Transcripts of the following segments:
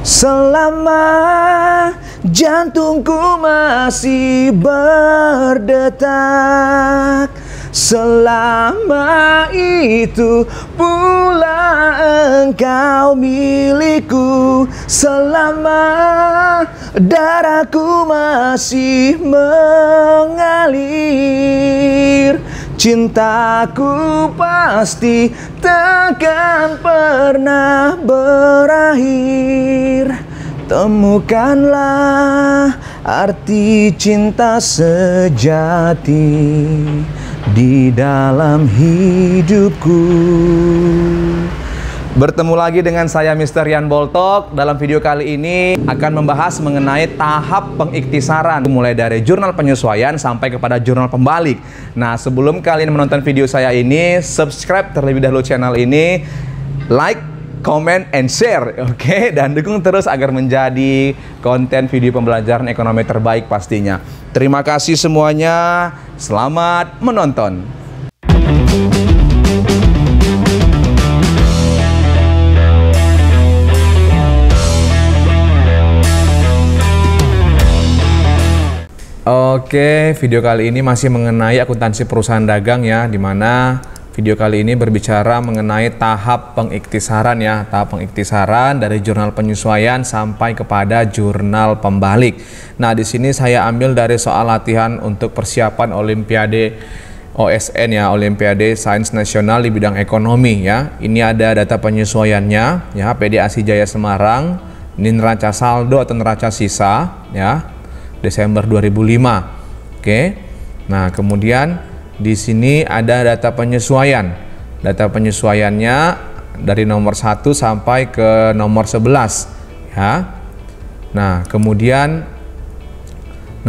selama jantungku masih berdetak. Selama itu pula engkau milikku, selama darahku masih mengalir, cintaku pasti takkan pernah berakhir. Temukanlah arti cinta sejati di dalam hidupku. Bertemu lagi dengan saya Mr. Rian Boltok. Dalam video kali ini akan membahas mengenai tahap pengiktisaran, mulai dari jurnal penyesuaian sampai kepada jurnal pembalik. Nah, sebelum kalian menonton video saya ini, subscribe terlebih dahulu channel ini, like, comment, and share, oke? Dan dukung terus agar menjadi konten video pembelajaran ekonomi terbaik pastinya. Terima kasih semuanya, selamat menonton. Oke, video kali ini masih mengenai akuntansi perusahaan dagang ya, dimana video kali ini berbicara mengenai tahap pengiktisaran ya, tahap pengiktisaran dari jurnal penyesuaian sampai kepada jurnal pembalik. Nah, di sini saya ambil dari soal latihan untuk persiapan Olimpiade OSN ya, Olimpiade Sains Nasional di bidang ekonomi ya. Ini ada data penyesuaiannya ya, PD ASI Jaya Semarang. Ini neraca saldo atau neraca sisa ya, Desember 2005. Oke. Nah, kemudian di sini ada data penyesuaian. Data penyesuaiannya dari nomor 1 sampai ke nomor 11 ya. Nah, kemudian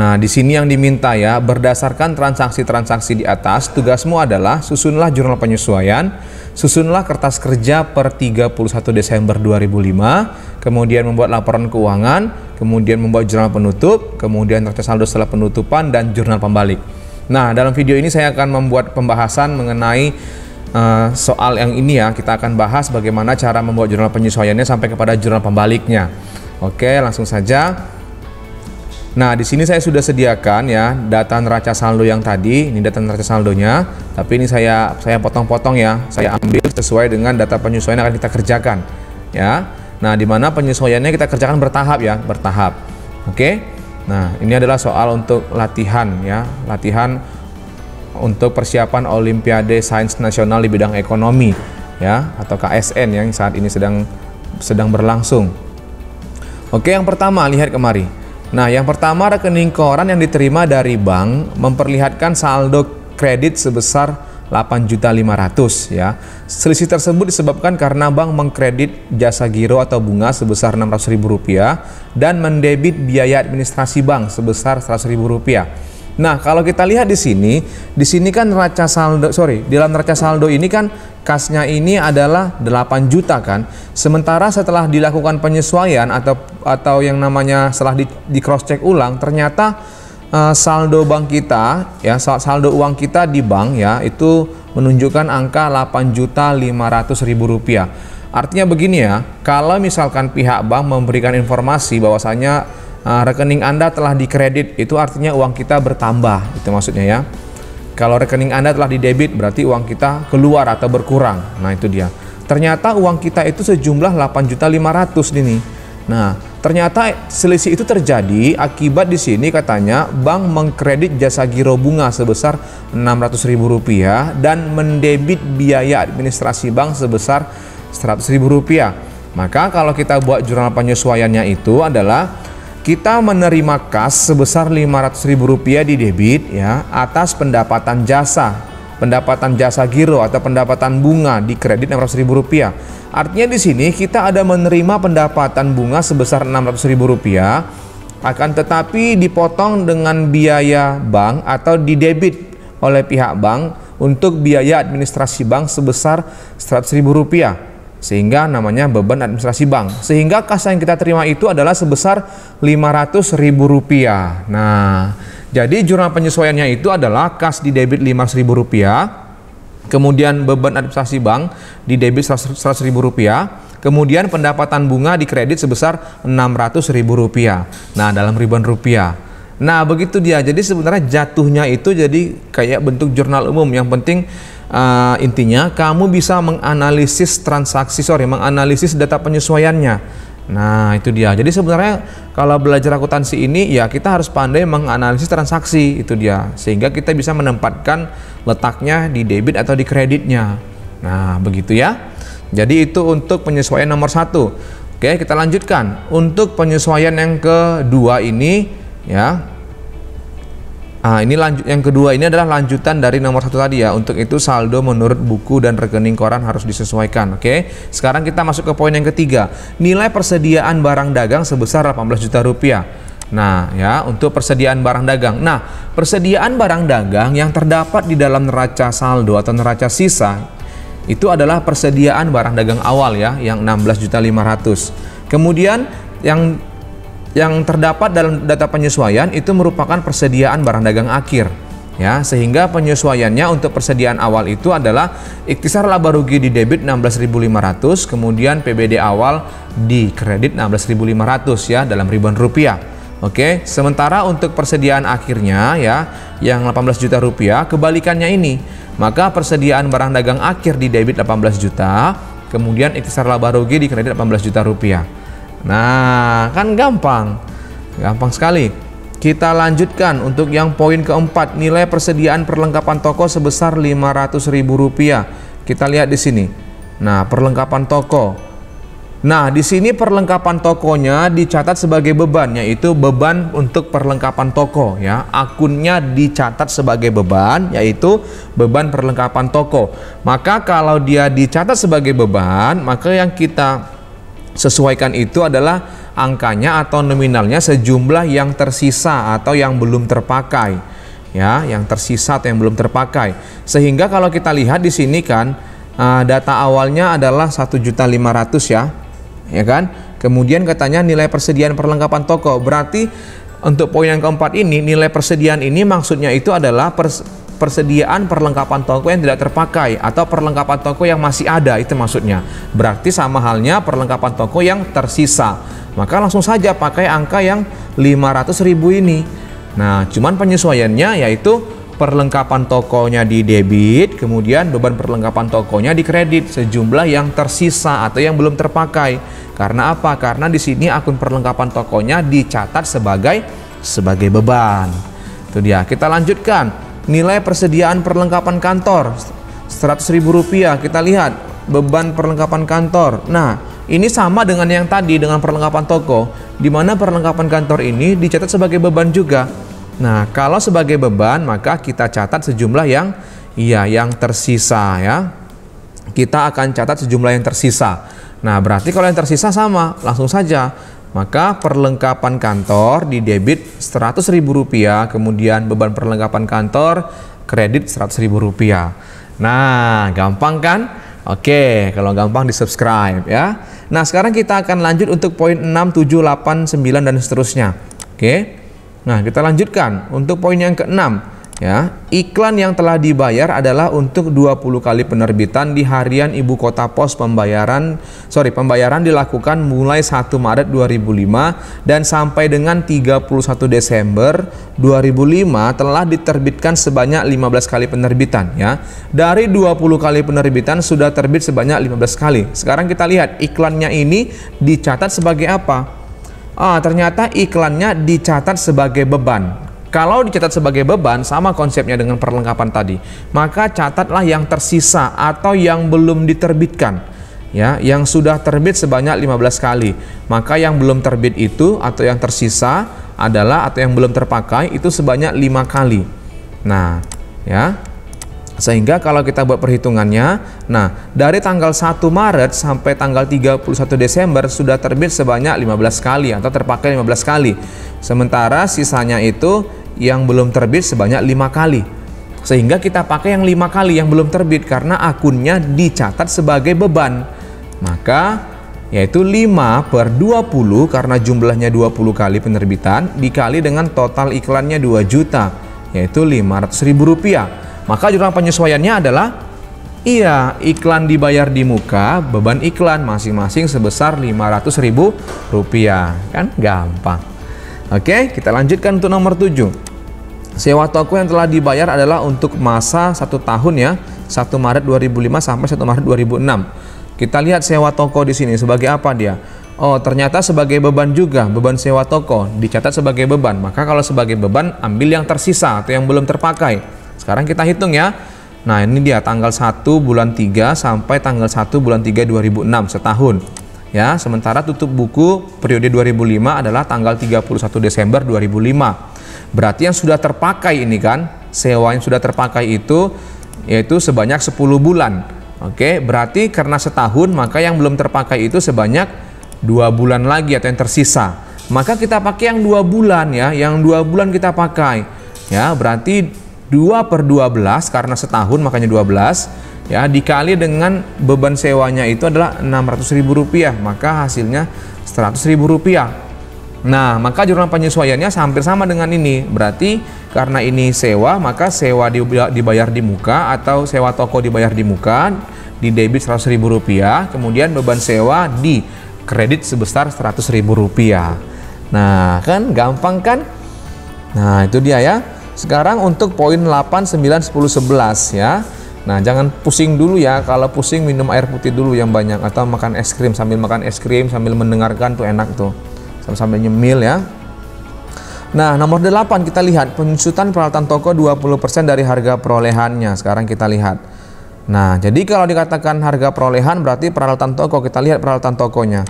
di sini yang diminta ya, berdasarkan transaksi-transaksi di atas, tugasmu adalah susunlah jurnal penyesuaian, susunlah kertas kerja per 31 Desember 2005, kemudian membuat laporan keuangan, kemudian membuat jurnal penutup, kemudian neraca saldo setelah penutupan, dan jurnal pembalik. Nah, dalam video ini saya akan membuat pembahasan mengenai soal yang ini ya. Kita akan bahas bagaimana cara membuat jurnal penyesuaiannya sampai kepada jurnal pembaliknya. Oke, langsung saja. Nah, di sini saya sudah sediakan ya data neraca saldo yang tadi. Ini data neraca saldonya, tapi ini saya potong-potong ya. Saya ambil sesuai dengan data penyesuaian yang akan kita kerjakan ya. Nah, di mana penyesuaiannya kita kerjakan bertahap ya, bertahap. Oke. Nah, ini adalah soal untuk latihan ya, latihan untuk persiapan Olimpiade Sains Nasional di bidang ekonomi ya, atau KSN yang saat ini sedang berlangsung. Oke, yang pertama lihat kemari. Nah, yang pertama rekening koran yang diterima dari bank memperlihatkan saldo kredit sebesar 8.500.000 ya. Selisih tersebut disebabkan karena bank mengkredit jasa giro atau bunga sebesar Rp600.000 dan mendebit biaya administrasi bank sebesar Rp100.000. Nah, kalau kita lihat di sini kan neraca saldo, di dalam neraca saldo ini kan kasnya ini adalah 8 juta kan. Sementara setelah dilakukan penyesuaian atau yang namanya setelah di cross check ulang, ternyata saldo bank kita ya, saldo uang kita di bank ya, itu menunjukkan angka Rp8.500.000. Artinya begini ya, kalau misalkan pihak bank memberikan informasi bahwasanya rekening Anda telah dikredit, itu artinya uang kita bertambah, itu maksudnya ya. Kalau rekening Anda telah didebit, berarti uang kita keluar atau berkurang. Nah, itu dia. Ternyata uang kita itu sejumlah 8.500.000 ini. Nah, ternyata selisih itu terjadi akibat di sini katanya bank mengkredit jasa giro bunga sebesar Rp600.000 dan mendebit biaya administrasi bank sebesar Rp100.000. Maka kalau kita buat jurnal penyesuaiannya itu adalah kita menerima kas sebesar Rp500.000 di debit ya atas pendapatan jasa giro atau pendapatan bunga di kredit Rp600.000. Artinya di sini kita ada menerima pendapatan bunga sebesar Rp600.000, akan tetapi dipotong dengan biaya bank atau didebit oleh pihak bank untuk biaya administrasi bank sebesar Rp100.000, sehingga namanya beban administrasi bank. Sehingga kas yang kita terima itu adalah sebesar Rp500.000. Nah, jadi jurnal penyesuaiannya itu adalah kas di debit Rp500.000, kemudian beban administrasi bank di debit Rp100.000, Kemudian pendapatan bunga dikredit sebesar Rp600.000. Nah, dalam ribuan rupiah. Nah, begitu dia. Jadi sebenarnya jatuhnya itu jadi kayak bentuk jurnal umum. Yang penting intinya kamu bisa menganalisis menganalisis data penyesuaiannya. Nah, itu dia. Jadi sebenarnya kalau belajar akuntansi ini ya kita harus pandai menganalisis transaksi, itu dia. Sehingga kita bisa menempatkan letaknya di debit atau di kreditnya. Nah, begitu ya. Jadi itu untuk penyesuaian nomor 1. Oke, kita lanjutkan. Untuk penyesuaian yang kedua ini ya. Ini yang kedua ini adalah lanjutan dari nomor 1 tadi ya. Untuk itu saldo menurut buku dan rekening koran harus disesuaikan. Oke. Sekarang kita masuk ke poin yang ketiga. Nilai persediaan barang dagang sebesar 18 juta rupiah. Nah, ya, untuk persediaan barang dagang. Nah, persediaan barang dagang yang terdapat di dalam neraca saldo atau neraca sisa itu adalah persediaan barang dagang awal ya, yang 16.500.000. Kemudian yang terdapat dalam data penyesuaian itu merupakan persediaan barang dagang akhir ya, sehingga penyesuaiannya untuk persediaan awal itu adalah ikhtisar laba rugi di debit 16.500, kemudian PBD awal di kredit 16.500 ya, dalam ribuan rupiah. Oke, sementara untuk persediaan akhirnya ya yang 18 juta rupiah, kebalikannya ini. Maka persediaan barang dagang akhir di debit 18 juta, kemudian ikhtisar laba rugi di kredit 18 juta rupiah. Nah, kan gampang sekali. Kita lanjutkan untuk yang poin keempat, nilai persediaan perlengkapan toko sebesar Rp500.000. Kita lihat di sini. Nah, perlengkapan toko. Nah, di sini perlengkapan tokonya dicatat sebagai beban, yaitu beban untuk perlengkapan toko ya. Akunnya dicatat sebagai beban, yaitu beban perlengkapan toko. Maka kalau dia dicatat sebagai beban, maka yang kita sesuaikan itu adalah angkanya atau nominalnya sejumlah yang tersisa atau yang belum terpakai ya, yang tersisa atau yang belum terpakai. Sehingga kalau kita lihat di sini kan data awalnya adalah 1.500.000 ya kan. Kemudian katanya nilai persediaan perlengkapan toko. Berarti untuk poin yang keempat ini, nilai persediaan ini maksudnya itu adalah persediaan perlengkapan toko yang tidak terpakai atau perlengkapan toko yang masih ada, itu maksudnya. Berarti sama halnya perlengkapan toko yang tersisa. Maka langsung saja pakai angka yang 500.000 ini. Nah, cuman penyesuaiannya yaitu perlengkapan tokonya di debit, kemudian beban perlengkapan tokonya di kredit sejumlah yang tersisa atau yang belum terpakai. Karena apa? Karena di sini akun perlengkapan tokonya dicatat sebagai beban. Itu dia. Kita lanjutkan. Nilai persediaan perlengkapan kantor Rp100.000. Kita lihat beban perlengkapan kantor. Nah, ini sama dengan yang tadi dengan perlengkapan toko, di mana perlengkapan kantor ini dicatat sebagai beban juga. Nah, kalau sebagai beban maka kita catat sejumlah yang tersisa ya. Kita akan catat sejumlah yang tersisa. Nah, berarti kalau yang tersisa sama, langsung saja. Maka perlengkapan kantor di debit Rp100.000, kemudian beban perlengkapan kantor kredit Rp100.000. Nah, gampang kan? Oke, kalau gampang di subscribe ya. Nah, sekarang kita akan lanjut untuk poin 6, 7, 8, 9 dan seterusnya. Oke. Nah, kita lanjutkan untuk poin yang ke-6 ya. Iklan yang telah dibayar adalah untuk 20 kali penerbitan di harian Ibu Kota Pos. Pembayaran dilakukan mulai 1 Maret 2005 dan sampai dengan 31 Desember 2005 telah diterbitkan sebanyak 15 kali penerbitan ya. Dari 20 kali penerbitan sudah terbit sebanyak 15 kali. Sekarang kita lihat iklannya ini dicatat sebagai apa? Ternyata iklannya dicatat sebagai beban. Kalau dicatat sebagai beban, sama konsepnya dengan perlengkapan tadi. Maka catatlah yang tersisa atau yang belum diterbitkan. Ya, yang sudah terbit sebanyak 15 kali. Maka yang belum terbit itu atau yang tersisa adalah atau yang belum terpakai itu sebanyak 5 kali. Nah, ya. Sehingga kalau kita buat perhitungannya, nah dari tanggal 1 Maret sampai tanggal 31 Desember sudah terbit sebanyak 15 kali atau terpakai 15 kali. Sementara sisanya itu yang belum terbit sebanyak 5 kali. Sehingga kita pakai yang 5 kali yang belum terbit karena akunnya dicatat sebagai beban. Maka yaitu 5/20 karena jumlahnya 20 kali penerbitan dikali dengan total iklannya 2 juta, yaitu Rp500.000. Maka jurnal penyesuaiannya adalah Iya, iklan dibayar di muka, beban iklan masing-masing sebesar Rp500.000. Kan gampang. Oke, kita lanjutkan untuk nomor 7. Sewa toko yang telah dibayar adalah untuk masa 1 tahun ya, 1 Maret 2005 sampai 1 Maret 2006. Kita lihat sewa toko di sini sebagai apa dia? Oh, ternyata sebagai beban juga, beban sewa toko dicatat sebagai beban. Maka kalau sebagai beban, ambil yang tersisa atau yang belum terpakai. Sekarang kita hitung ya. Nah, ini dia tanggal 1 bulan 3 sampai tanggal 1 bulan 3 2006, setahun. Ya, sementara tutup buku periode 2005 adalah tanggal 31 Desember 2005. Berarti yang sudah terpakai ini kan, sewa yang sudah terpakai itu yaitu sebanyak 10 bulan. Oke, berarti karena setahun, maka yang belum terpakai itu sebanyak 2 bulan lagi atau yang tersisa. Maka kita pakai yang 2 bulan ya, yang 2 bulan kita pakai. Ya, berarti 2/12 karena setahun makanya 12 ya, dikali dengan beban sewanya itu adalah Rp600.000, maka hasilnya Rp100.000. Nah, maka jurnal penyesuaiannya hampir sama dengan ini. Berarti karena ini sewa, maka sewa dibayar di muka atau sewa toko dibayar di muka, di debit Rp100.000, kemudian beban sewa di kredit sebesar Rp100.000. Nah, kan gampang kan? Nah, itu dia ya. Sekarang untuk poin 8, 9, 10, 11 ya. Nah, jangan pusing dulu ya. Kalau pusing minum air putih dulu yang banyak atau makan es krim, sambil makan es krim sambil mendengarkan tuh enak tuh. Sambil nyemil ya. Nah, nomor 8 kita lihat penyusutan peralatan toko 20% dari harga perolehannya. Sekarang kita lihat. Nah, jadi kalau dikatakan harga perolehan berarti peralatan toko, kita lihat peralatan tokonya.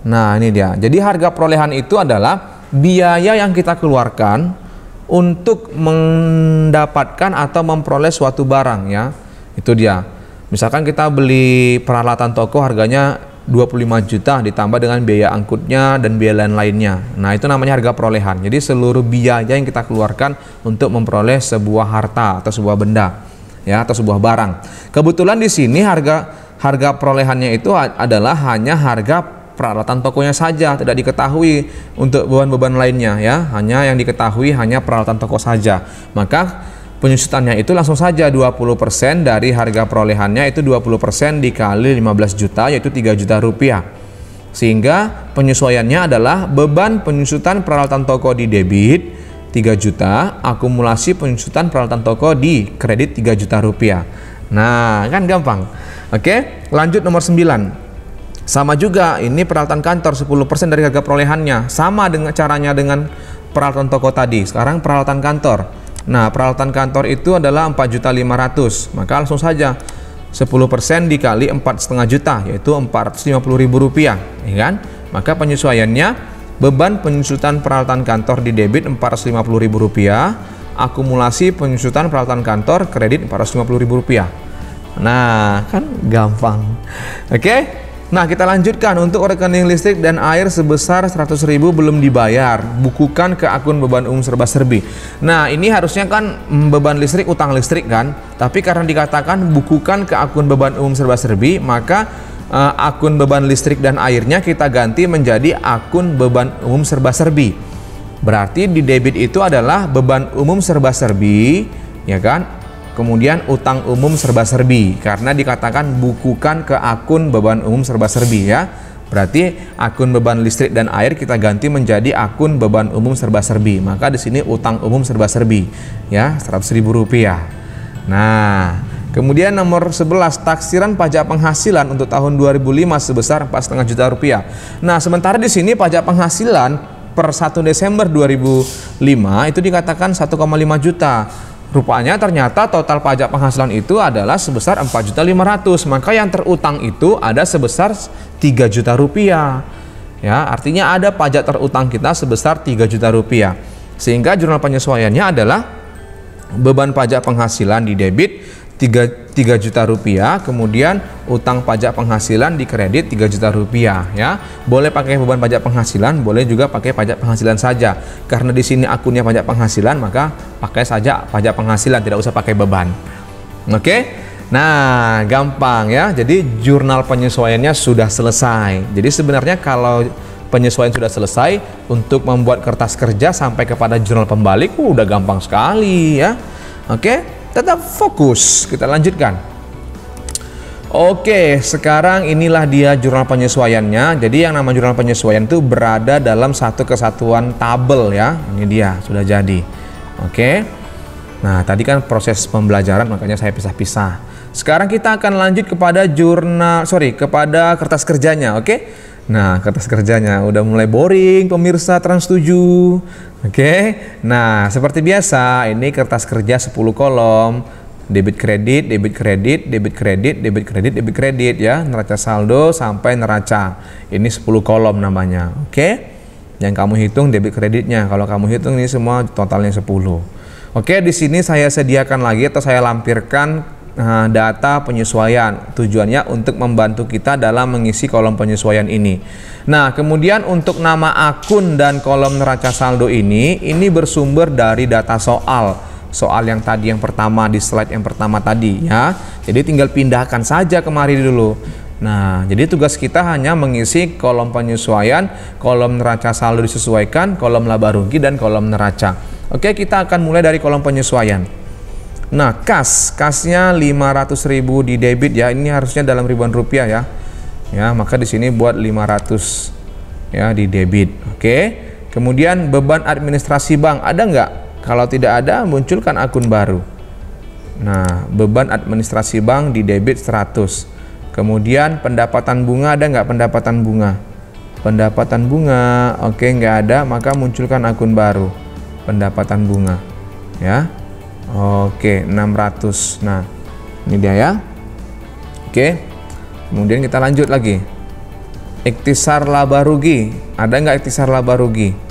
Nah, ini dia. Jadi harga perolehan itu adalah biaya yang kita keluarkan untuk mendapatkan atau memperoleh suatu barang ya. Itu dia. Misalkan kita beli peralatan toko harganya 25 juta ditambah dengan biaya angkutnya dan biaya lain-lainnya. Nah, itu namanya harga perolehan. Jadi seluruh biaya yang kita keluarkan untuk memperoleh sebuah harta atau sebuah benda ya, atau sebuah barang. Kebetulan di sini harga perolehannya itu adalah hanya harga peralatan tokonya saja, tidak diketahui untuk beban-beban lainnya ya, hanya yang diketahui hanya peralatan toko saja. Maka penyusutannya itu langsung saja 20% dari harga perolehannya itu 20% dikali 15 juta yaitu Rp3 juta. Sehingga penyesuaiannya adalah beban penyusutan peralatan toko di debit 3 juta, akumulasi penyusutan peralatan toko di kredit Rp3 juta. Nah, kan gampang. Oke, lanjut nomor 9. Sama juga, ini peralatan kantor 10% dari harga perolehannya. Sama dengan caranya dengan peralatan toko tadi. Sekarang peralatan kantor. Nah, peralatan kantor itu adalah Rp4.500.000. Maka langsung saja 10% dikali 4,5 juta yaitu Rp450.000, ya kan? Maka penyesuaiannya beban penyusutan peralatan kantor di debit Rp450.000, akumulasi penyusutan peralatan kantor kredit Rp450.000. Nah, kan gampang. Oke? Nah, kita lanjutkan untuk rekening listrik dan air sebesar Rp100.000 belum dibayar, bukukan ke akun beban umum serba-serbi. Nah, ini harusnya kan beban listrik, utang listrik kan, tapi karena dikatakan bukukan ke akun beban umum serba-serbi, maka akun beban listrik dan airnya kita ganti menjadi akun beban umum serba-serbi. Berarti di debit itu adalah beban umum serba-serbi, ya kan? Kemudian utang umum serba-serbi, karena dikatakan bukukan ke akun beban umum serba-serbi ya. Berarti akun beban listrik dan air kita ganti menjadi akun beban umum serba-serbi. Maka di sini utang umum serba-serbi ya, Rp100.000. Nah, kemudian nomor 11 taksiran pajak penghasilan untuk tahun 2005 sebesar Rp4,5 juta. Nah, sementara di sini pajak penghasilan per 1 Desember 2005 itu dikatakan 1,5 juta. Rupanya ternyata total pajak penghasilan itu adalah sebesar Rp4.500.000. Maka yang terutang itu ada sebesar Rp3 juta. Ya, artinya ada pajak terutang kita sebesar Rp3 juta. Sehingga jurnal penyesuaiannya adalah beban pajak penghasilan di debit Rp3 juta, kemudian utang pajak penghasilan di kredit Rp3 juta ya. Boleh pakai beban pajak penghasilan, boleh juga pakai pajak penghasilan saja. Karena di sini akunnya pajak penghasilan, maka pakai saja pajak penghasilan, tidak usah pakai beban. Oke? Nah, gampang ya. Jadi jurnal penyesuaiannya sudah selesai. Jadi sebenarnya kalau penyesuaian sudah selesai, untuk membuat kertas kerja sampai kepada jurnal pembalik udah gampang sekali ya. Oke? Tetap fokus, kita lanjutkan. Oke, sekarang inilah dia jurnal penyesuaiannya. Jadi yang nama jurnal penyesuaian itu berada dalam satu kesatuan tabel ya. Ini dia, sudah jadi. Oke. Nah, tadi kan proses pembelajaran, makanya saya pisah-pisah. Sekarang kita akan lanjut kepada kepada kertas kerjanya, oke? Nah, kertas kerjanya udah mulai boring, pemirsa Trans 7. Oke. Nah, seperti biasa, ini kertas kerja 10 kolom. Debit kredit, debit kredit, debit kredit, debit kredit, debit kredit ya, neraca saldo sampai neraca. Ini 10 kolom namanya. Oke. Yang kamu hitung debit kreditnya. Kalau kamu hitung ini semua totalnya 10. Oke, di sini saya sediakan lagi atau saya lampirkan data penyesuaian. Tujuannya untuk membantu kita dalam mengisi kolom penyesuaian ini. Nah, kemudian untuk nama akun dan kolom neraca saldo ini bersumber dari data soal yang tadi yang pertama di slide yang pertama tadi ya. Jadi tinggal pindahkan saja kemari dulu. Nah, jadi tugas kita hanya mengisi kolom penyesuaian, kolom neraca saldo disesuaikan, kolom laba rugi dan kolom neraca. Oke, kita akan mulai dari kolom penyesuaian. Nah, kasnya 500.000 di debit ya. Ini harusnya dalam ribuan rupiah ya. Ya, maka di sini buat 500 ya di debit. Oke. Kemudian beban administrasi bank ada nggak? Kalau tidak ada, munculkan akun baru. Nah, beban administrasi bank di debit 100. Kemudian pendapatan bunga ada nggak pendapatan bunga? Pendapatan bunga, oke, nggak ada, maka munculkan akun baru. Pendapatan bunga, ya. Oke, 600. Nah, ini dia ya. Oke. Kemudian kita lanjut lagi. Ikhtisar laba rugi, ada nggak ikhtisar laba rugi?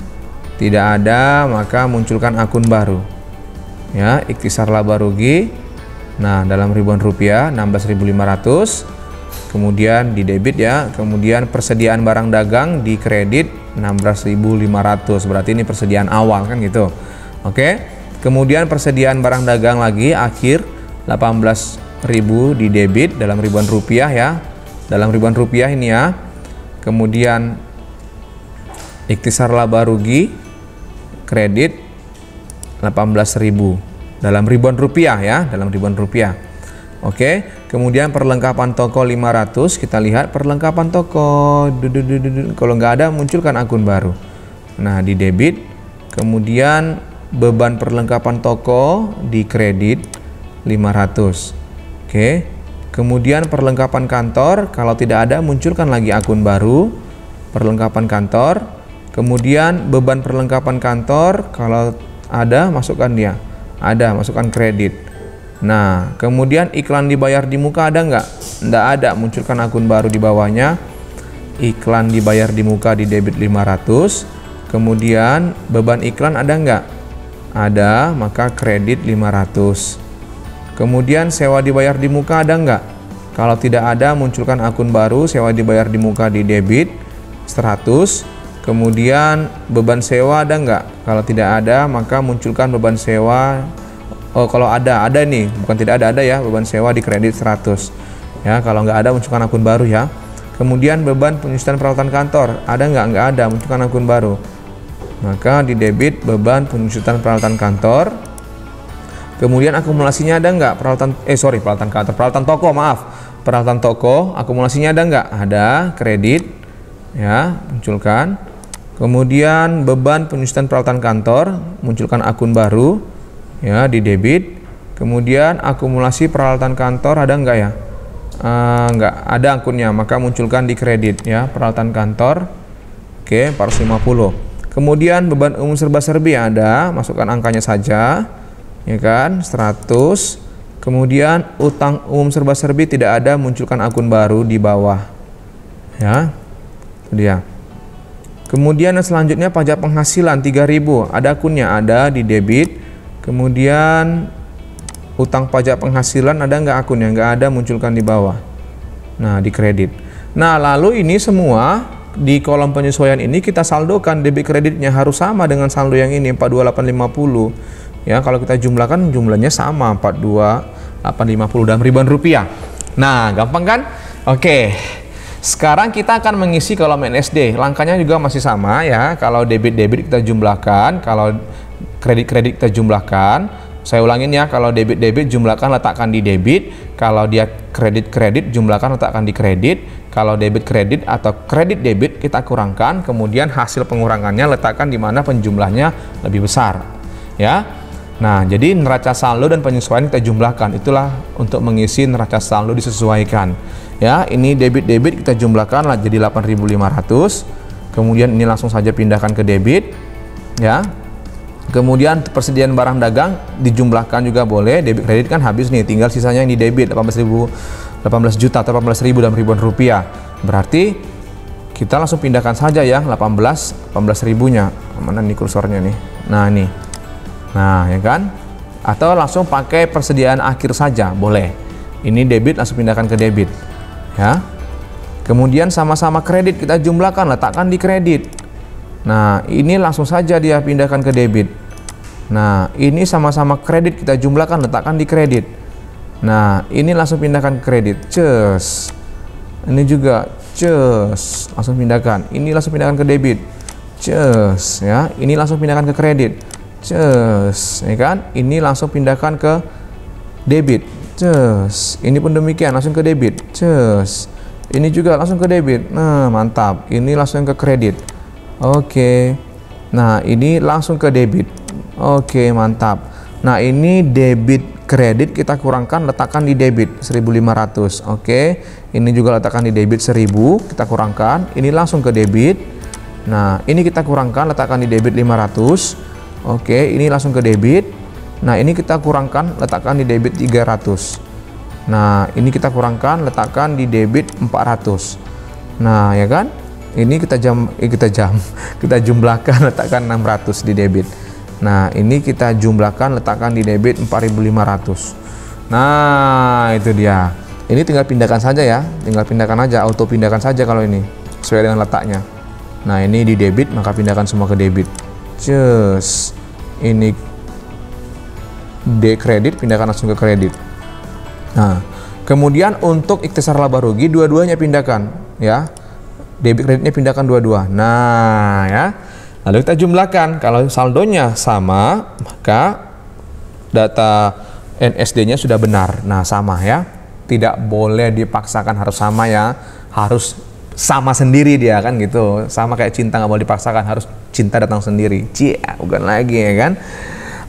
Tidak ada, maka munculkan akun baru. Ya, ikhtisar laba rugi. Nah, dalam ribuan rupiah 16.500. Kemudian di debit ya. Kemudian persediaan barang dagang di kredit 16.500. Berarti ini persediaan awal kan gitu. Oke. Kemudian persediaan barang dagang lagi akhir 18.000 di debit dalam ribuan rupiah ya. Dalam ribuan rupiah ini ya. Kemudian ikhtisar laba rugi kredit 18.000 dalam ribuan rupiah ya, dalam ribuan rupiah. Oke, kemudian perlengkapan toko 500, kita lihat perlengkapan toko. Kalau nggak ada, munculkan akun baru. Nah, di debit, kemudian beban perlengkapan toko di kredit 500. Oke, kemudian perlengkapan kantor, kalau tidak ada, munculkan lagi akun baru. Perlengkapan kantor. Kemudian beban perlengkapan kantor, kalau ada masukkan dia, ada masukkan kredit. Nah, kemudian iklan dibayar di muka ada nggak? Nggak ada, munculkan akun baru di bawahnya. Iklan dibayar di muka di debit 500. Kemudian beban iklan ada nggak? Ada, maka kredit 500. Kemudian sewa dibayar di muka ada nggak? Kalau tidak ada, munculkan akun baru, sewa dibayar di muka di debit 100. Kemudian beban sewa ada nggak? Kalau tidak ada, maka munculkan beban sewa. Oh, kalau ada nih, bukan tidak ada ya, beban sewa di kredit 100. Ya, kalau nggak ada, munculkan akun baru ya. Kemudian beban penyusutan peralatan kantor, ada nggak? Nggak ada, munculkan akun baru. Maka di debit beban penyusutan peralatan kantor. Kemudian akumulasinya ada nggak? Peralatan toko, maaf. Peralatan toko, akumulasinya ada nggak? Ada, kredit. Ya, munculkan. Kemudian beban penyusutan peralatan kantor, munculkan akun baru ya di debit. Kemudian akumulasi peralatan kantor ada enggak ya? Enggak ada akunnya, maka munculkan di kredit ya, peralatan kantor. Oke, 450. Kemudian beban umum serba-serbi ada, masukkan angkanya saja. Ya kan? 100. Kemudian utang umum serba-serbi tidak ada, munculkan akun baru di bawah. Ya. Itu dia. Kemudian yang selanjutnya pajak penghasilan 3.000, ada akunnya, ada di debit. Kemudian utang pajak penghasilan ada nggak akunnya? Nggak ada, munculkan di bawah. Nah, di kredit. Nah, lalu ini semua di kolom penyesuaian ini kita saldokan, debit kreditnya harus sama dengan saldo yang ini 42850. Ya, kalau kita jumlahkan jumlahnya sama 42850 dalam ribuan rupiah. Nah, gampang kan? Oke. Sekarang kita akan mengisi kolom NSD. Langkahnya juga masih sama ya. Kalau debit kita jumlahkan, kalau kredit kita jumlahkan. Saya ulangin ya, kalau debit jumlahkan letakkan di debit, kalau dia kredit jumlahkan letakkan di kredit, kalau debit kredit atau kredit debit kita kurangkan, kemudian hasil pengurangannya letakkan di mana penjumlahnya lebih besar ya. Nah, jadi neraca saldo dan penyesuaian kita jumlahkan, itulah untuk mengisi neraca saldo disesuaikan ya. Ini debit kita jumlahkan lah jadi 8.500, kemudian ini langsung saja pindahkan ke debit ya. Kemudian persediaan barang dagang dijumlahkan juga boleh, debit kredit kan habis nih, tinggal sisanya yang di debit 18 juta atau 18.000 dalam ribuan rupiah. Berarti kita langsung pindahkan saja ya 18 ribunya. Mana nih kursornya nih? Nah, ini. Nah, ya kan? Atau langsung pakai persediaan akhir saja, boleh. Ini debit langsung pindahkan ke debit. Ya. Kemudian sama-sama kredit kita jumlahkan, letakkan di kredit. Nah, ini langsung saja dia pindahkan ke debit. Nah, ini sama-sama kredit kita jumlahkan, letakkan di kredit. Nah, ini langsung pindahkan ke kredit. Cus. Ini juga cus, langsung pindahkan. Ini langsung pindahkan ke debit. Cus, ya. Ini langsung pindahkan ke kredit. Cus, ya kan? Ini langsung pindahkan ke debit. Cus. Ini pun demikian, langsung ke debit. Cus. Ini juga langsung ke debit. Nah, mantap. Ini langsung ke kredit. Oke. Nah, ini langsung ke debit. Oke, mantap. Nah, ini debit kredit kita kurangkan, letakkan di debit 1.500. Oke. Ini juga letakkan di debit 1.000, kita kurangkan. Ini langsung ke debit. Nah, ini kita kurangkan, letakkan di debit 500. Oke, ini langsung ke debit. Nah, ini kita kurangkan, letakkan di debit 300. Nah, ini kita kurangkan, letakkan di debit 400. Nah, ya kan? Ini kita jumlahkan, letakkan 600 di debit. Nah, ini kita jumlahkan, letakkan di debit 4.500. Nah, itu dia. Ini tinggal pindahkan saja ya, tinggal pindahkan aja, auto pindahkan saja kalau ini sesuai dengan letaknya. Nah, ini di debit, maka pindahkan semua ke debit. Cus. Ini kredit, pindahkan langsung ke kredit. Nah, kemudian untuk ikhtisar laba rugi dua-duanya pindahkan ya. Debit kreditnya pindahkan dua-dua. Nah, ya. Lalu kita jumlahkan. Kalau saldonya sama, maka data NSD-nya sudah benar. Nah, sama ya. Tidak boleh dipaksakan harus sama ya. Harus sama sendiri dia kan gitu. Sama kayak cinta nggak boleh dipaksakan, harus cinta datang sendiri. Bukan lagi ya kan.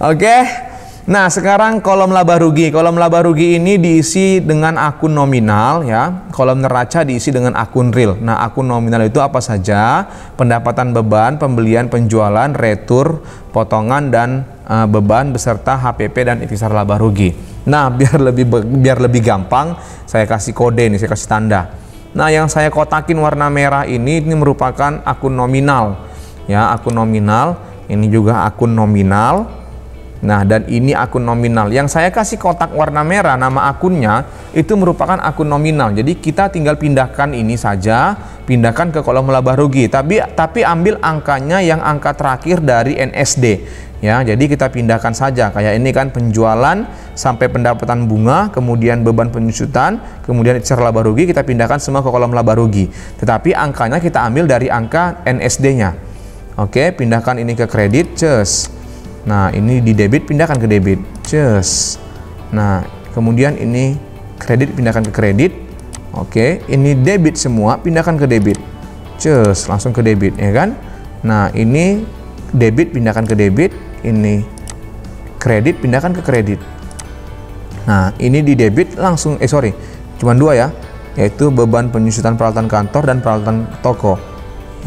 Oke. Nah, sekarang kolom laba rugi. Kolom laba rugi ini diisi dengan akun nominal ya. Kolom neraca diisi dengan akun real. Nah, akun nominal itu apa saja? Pendapatan beban, pembelian, penjualan, retur, potongan dan beban beserta HPP dan ikhtisar laba rugi. Nah, biar lebih gampang, saya kasih kode nih, saya kasih tanda. Nah, yang saya kotakin warna merah ini merupakan akun nominal. Ya, akun nominal. Ini juga akun nominal. Nah, dan ini akun nominal. Yang saya kasih kotak warna merah, nama akunnya itu merupakan akun nominal. Jadi kita tinggal pindahkan ini saja, pindahkan ke kolom laba rugi. Tapi ambil angkanya yang angka terakhir dari NSD. Ya, jadi kita pindahkan saja. Kayak ini kan penjualan sampai pendapatan bunga, kemudian beban penyusutan, kemudian ikhtisar laba rugi, kita pindahkan semua ke kolom laba rugi. Tetapi angkanya kita ambil dari angka NSD-nya. Oke, pindahkan ini ke kredit, cus. Nah, ini di debit, pindahkan ke debit. Cus. Nah, kemudian ini kredit, pindahkan ke kredit. Oke, ini debit semua, pindahkan ke debit. Cus, langsung ke debit, ya kan? Nah, ini debit, pindahkan ke debit. Ini kredit, pindahkan ke kredit. Nah, ini di debit langsung, cuma dua ya, yaitu beban penyusutan peralatan kantor dan peralatan toko.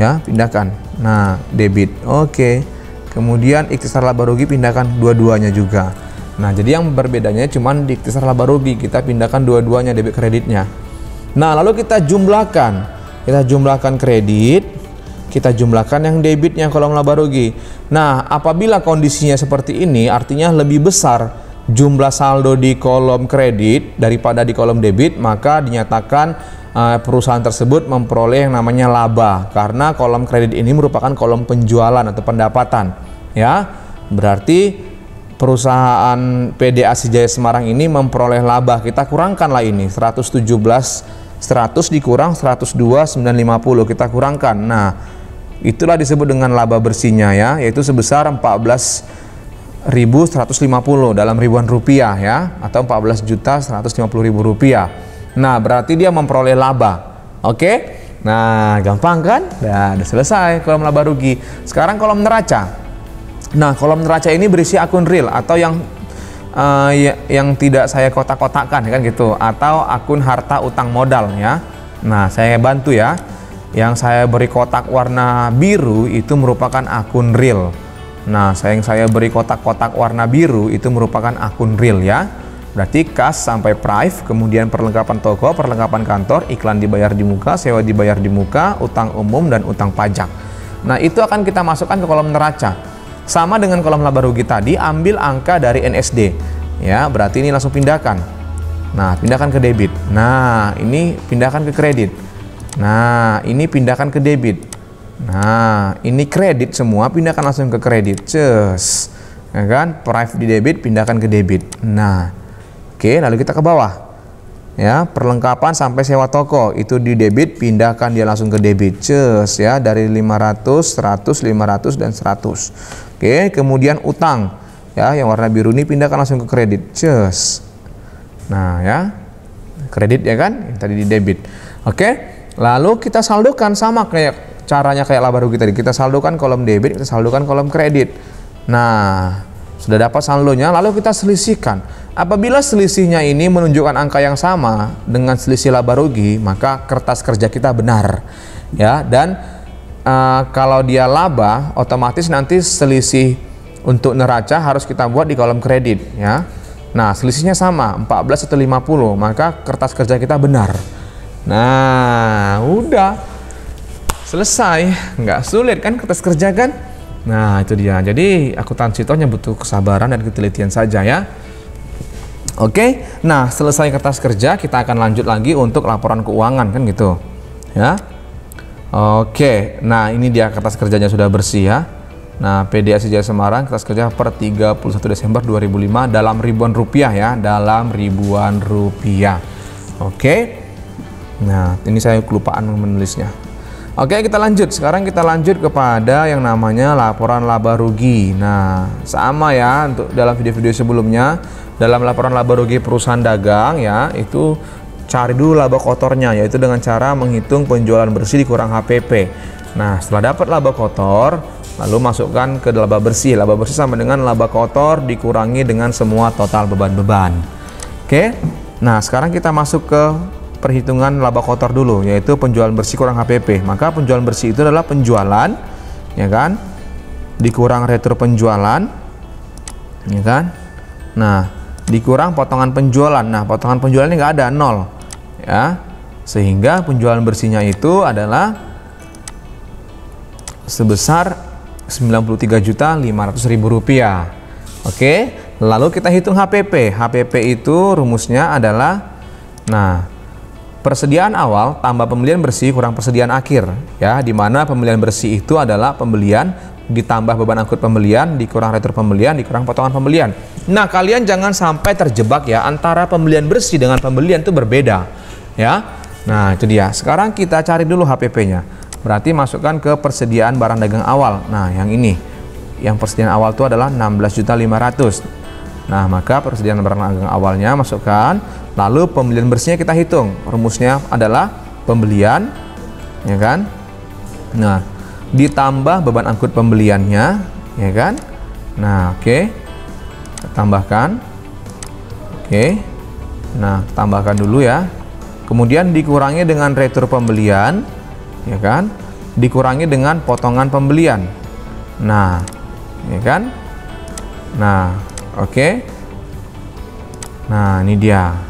Ya, pindahkan. Nah, debit. Oke. Kemudian ikhtisar laba rugi pindahkan dua-duanya juga. Nah, jadi yang berbedanya cuman di ikhtisar laba rugi, kita pindahkan dua-duanya debit kreditnya. Nah, lalu kita jumlahkan. Kita jumlahkan kredit, kita jumlahkan yang debitnya kolom laba rugi. Nah, apabila kondisinya seperti ini, artinya lebih besar jumlah saldo di kolom kredit daripada di kolom debit, maka dinyatakan perusahaan tersebut memperoleh yang namanya laba, karena kolom kredit ini merupakan kolom penjualan atau pendapatan ya. Berarti perusahaan PD ASI Jaya Semarang ini memperoleh laba. Kita kurangkanlah ini 100 dikurang 102.950, kita kurangkan. Nah, itulah disebut dengan laba bersihnya ya, yaitu sebesar 14 dalam ribuan rupiah ya, atau 14.150.000 rupiah. Nah, berarti dia memperoleh laba. Oke? Nah, gampang kan? Udah selesai kolom laba rugi. Sekarang kolom neraca. Nah, kolom neraca ini berisi akun real atau yang tidak saya kotak-kotakkan kan gitu, atau akun harta utang modal ya. Nah, saya bantu ya. Yang saya beri kotak warna biru itu merupakan akun real. Nah, yang saya beri kotak-kotak warna biru itu merupakan akun real ya. Berarti kas sampai prive, kemudian perlengkapan toko, perlengkapan kantor, iklan dibayar di muka, sewa dibayar di muka, utang umum, dan utang pajak. Nah, itu akan kita masukkan ke kolom neraca. Sama dengan kolom laba rugi tadi, ambil angka dari NSD. Ya, berarti ini langsung pindahkan. Nah, pindahkan ke debit. Nah, ini pindahkan ke kredit. Nah, ini pindahkan ke debit. Nah, ini kredit semua, pindahkan langsung ke kredit. Cus. Ya kan? Prive di debit, pindahkan ke debit. Nah, oke, lalu kita ke bawah. Ya, perlengkapan sampai sewa toko itu di debit, pindahkan dia langsung ke debit. Cus ya, dari 500, 100, 500 dan 100. Oke, kemudian utang. Ya, yang warna biru ini pindahkan langsung ke kredit. Cus. Nah, ya. Kredit ya kan? Yang tadi di debit. Oke. Lalu kita saldokan sama kayak caranya kayak laba rugi tadi. Kita saldokan kolom debit, kita saldokan kolom kredit. Nah, sudah dapat saldonya, lalu kita selisihkan. Apabila selisihnya ini menunjukkan angka yang sama dengan selisih laba rugi, maka kertas kerja kita benar. Ya, dan kalau dia laba, otomatis nanti selisih untuk neraca harus kita buat di kolom kredit ya. Nah, selisihnya sama, 14 atau 50, maka kertas kerja kita benar. Nah, udah selesai, nggak sulit kan kertas kerja kan? Nah, itu dia. Jadi akuntansi itu hanya butuh kesabaran dan ketelitian saja ya. Oke, nah selesai kertas kerja, kita akan lanjut lagi untuk laporan keuangan kan gitu ya. Oke, nah ini dia kertas kerjanya sudah bersih ya. Nah, PDAC Jaya Semarang kertas kerja per 31 Desember 2005 dalam ribuan rupiah ya, dalam ribuan rupiah. Oke. Nah, ini saya kelupaan menulisnya. Oke, kita lanjut. Sekarang kita lanjut kepada yang namanya laporan laba rugi. Nah, sama ya untuk dalam video-video sebelumnya. Dalam laporan laba rugi perusahaan dagang ya, itu cari dulu laba kotornya, yaitu dengan cara menghitung penjualan bersih dikurang HPP. Nah, setelah dapat laba kotor, lalu masukkan ke laba bersih. Laba bersih sama dengan laba kotor dikurangi dengan semua total beban-beban. Oke. Nah, sekarang kita masuk ke perhitungan laba kotor dulu, yaitu penjualan bersih kurang HPP. Maka penjualan bersih itu adalah penjualan ya kan dikurang retro penjualan ya kan. Nah, dikurang potongan penjualan. Nah, potongan penjualan ini nggak ada, 0 ya, sehingga penjualan bersihnya itu adalah sebesar 93.500.000 rupiah. Oke, lalu kita hitung HPP. HPP itu rumusnya adalah, nah, persediaan awal tambah pembelian bersih kurang persediaan akhir ya, dimana pembelian bersih itu adalah pembelian ditambah beban angkut pembelian dikurang retro pembelian dikurang potongan pembelian. Nah, kalian jangan sampai terjebak ya, antara pembelian bersih dengan pembelian itu berbeda ya. Nah, itu dia. Sekarang kita cari dulu HPP-nya. Berarti masukkan ke persediaan barang dagang awal. Nah, yang ini, yang persediaan awal itu adalah 16.500.000. Nah, maka persediaan barang dagang awalnya masukkan, lalu pembelian bersihnya kita hitung. Rumusnya adalah pembelian ya kan. Nah, ditambah beban angkut pembeliannya ya kan. Nah, oke. Tambahkan. Oke. Nah, tambahkan dulu ya. Kemudian dikurangi dengan retro pembelian ya kan. Dikurangi dengan potongan pembelian. Nah, ya kan. Nah, oke. Nah, ini dia.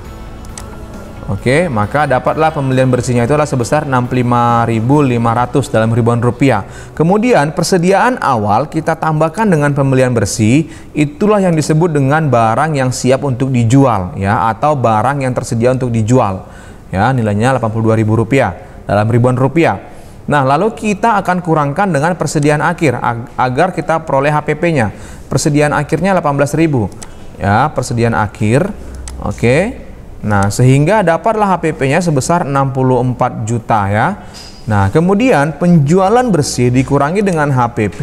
Oke, maka dapatlah pembelian bersihnya itu adalah sebesar 65.500 dalam ribuan rupiah. Kemudian persediaan awal kita tambahkan dengan pembelian bersih, itulah yang disebut dengan barang yang siap untuk dijual ya, atau barang yang tersedia untuk dijual. Ya, nilainya 82.000 rupiah dalam ribuan rupiah. Nah, lalu kita akan kurangkan dengan persediaan akhir agar kita peroleh HPP-nya. Persediaan akhirnya 18.000. Ya, persediaan akhir. Oke. Nah, sehingga dapatlah HPP-nya sebesar 64 juta ya. Nah, kemudian penjualan bersih dikurangi dengan HPP.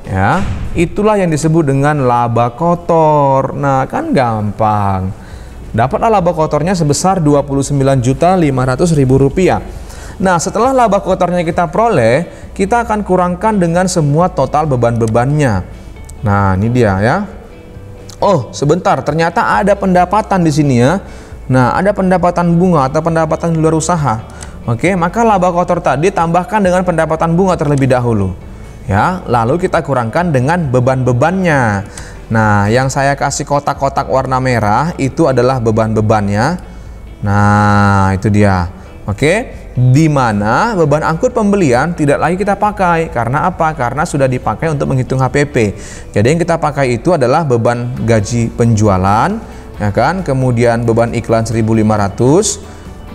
Ya, itulah yang disebut dengan laba kotor. Nah, kan gampang. Dapatlah laba kotornya sebesar Rp29.500.000. Nah, setelah laba kotornya kita peroleh, kita akan kurangkan dengan semua total beban-bebannya. Nah, ini dia ya. Oh, sebentar, ternyata ada pendapatan di sini ya. Nah, ada pendapatan bunga atau pendapatan di luar usaha. Oke, maka laba kotor tadi tambahkan dengan pendapatan bunga terlebih dahulu. Ya, lalu kita kurangkan dengan beban-bebannya. Nah, yang saya kasih kotak-kotak warna merah itu adalah beban-bebannya. Nah, itu dia. Oke, di mana beban angkut pembelian tidak lagi kita pakai. Karena apa? Karena sudah dipakai untuk menghitung HPP. Jadi yang kita pakai itu adalah beban gaji penjualan, ya kan? Kemudian beban iklan 1.500,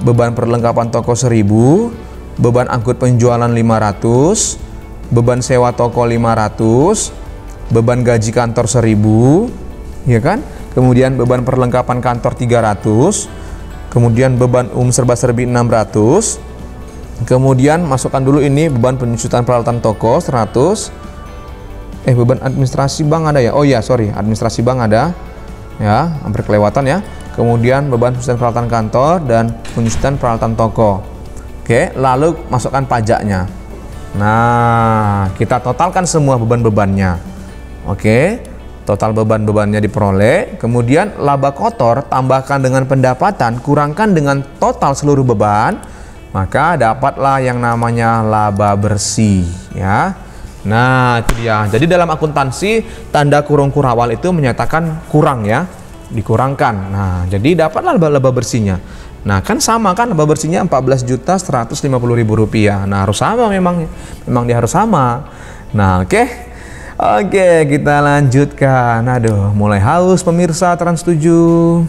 beban perlengkapan toko 1.000, beban angkut penjualan 500, beban sewa toko 500, beban gaji kantor 1.000, ya kan? Kemudian beban perlengkapan kantor 300, kemudian beban serba-serbi 600, kemudian masukkan dulu ini beban penyusutan peralatan toko 100, beban administrasi bank ada ya? Oh ya, sorry, administrasi bank ada, ya, hampir kelewatan ya. Kemudian beban penyusutan peralatan kantor dan penyusutan peralatan toko. Oke, lalu masukkan pajaknya. Nah, kita totalkan semua beban-bebannya. Oke, total beban-bebannya diperoleh. Kemudian laba kotor tambahkan dengan pendapatan, kurangkan dengan total seluruh beban, maka dapatlah yang namanya laba bersih ya. Nah, itu dia. Jadi dalam akuntansi tanda kurung kurawal itu menyatakan kurang ya, dikurangkan. Nah, jadi dapatlah laba bersihnya. Nah, kan sama kan, laba bersihnya Rp14.150.000. Nah, harus sama memang dia harus sama. Nah, oke, kita lanjutkan. Aduh, mulai haus pemirsa Trans 7.